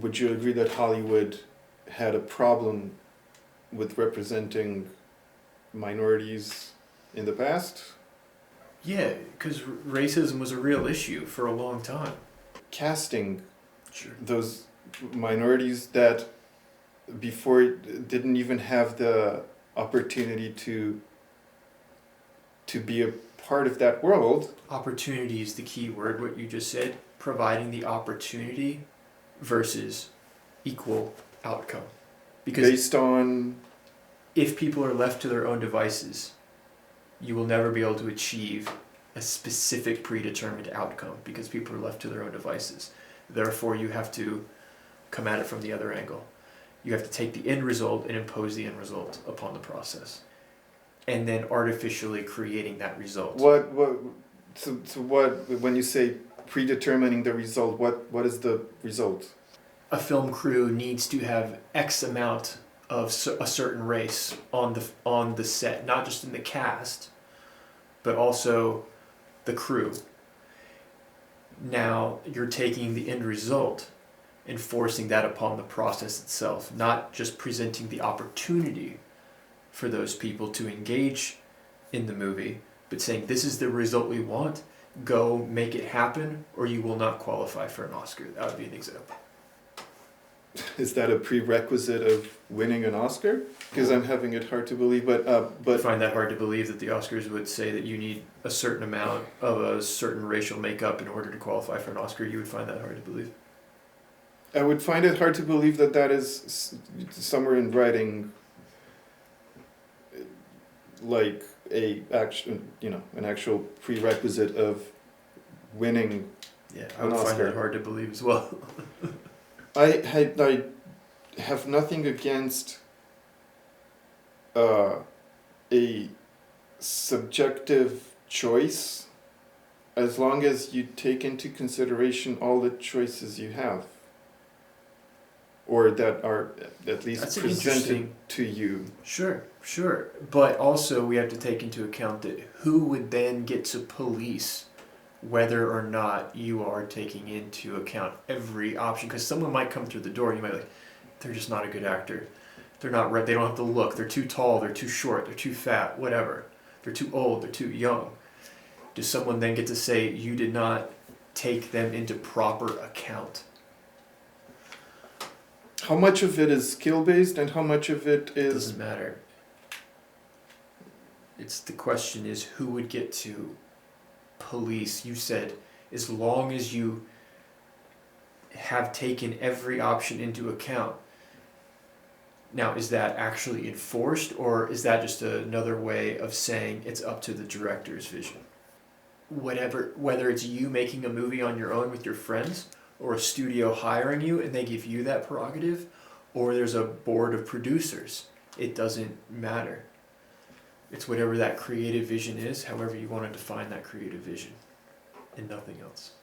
Would you agree that Hollywood had a problem with representing minorities in the past? Yeah, because racism was a real issue for a long time. Casting Sure. those minorities that before didn't even have the opportunity to be a part of that world. Opportunity is the key word, what you just said. Providing the opportunity versus equal outcome. Because Based on... if people are left to their own devices, you will never be able to achieve a specific predetermined outcome because people are left to their own devices. Therefore, you have to come at it from the other angle. You have to take the end result and impose the end result upon the process. And then artificially creating that result. So what, when you say predetermining the result, what is the result? A film crew needs to have X amount of a certain race on the set, not just in the cast, but also the crew. Now you're taking the end result and forcing that upon the process itself, not just presenting the opportunity for those people to engage in the movie, but saying this is the result we want, go make it happen, or you will not qualify for an Oscar. That would be an example. Is that a prerequisite of winning an Oscar? Because I'm having it hard to believe, but I find that hard to believe that the Oscars would say that you need a certain amount of a certain racial makeup in order to qualify for an Oscar. You would find that hard to believe. I would find it hard to believe that that is somewhere in writing, like an actual prerequisite of winning. Yeah, I would find that hard to believe as well. I have nothing against a subjective choice as long as you take into consideration all the choices you have, or that are at least presented to you. Sure. But also we have to take into account that who would then get to police whether or not you are taking into account every option. Because someone might come through the door and you might be like, they're just not a good actor. They're not right. They don't have the look. They're too tall. They're too short. They're too fat. Whatever. They're too old. They're too young. Does someone then get to say you did not take them into proper account? How much of it is skill-based and how much of it is... It doesn't matter. The question is who would get to police. You said as long as you have taken every option into account. Now, is that actually enforced, or is that just another way of saying it's up to the director's vision? Whether it's you making a movie on your own with your friends, or a studio hiring you and they give you that prerogative, or there's a board of producers, it doesn't matter. It's whatever that creative vision is, however you want to define that creative vision, and nothing else.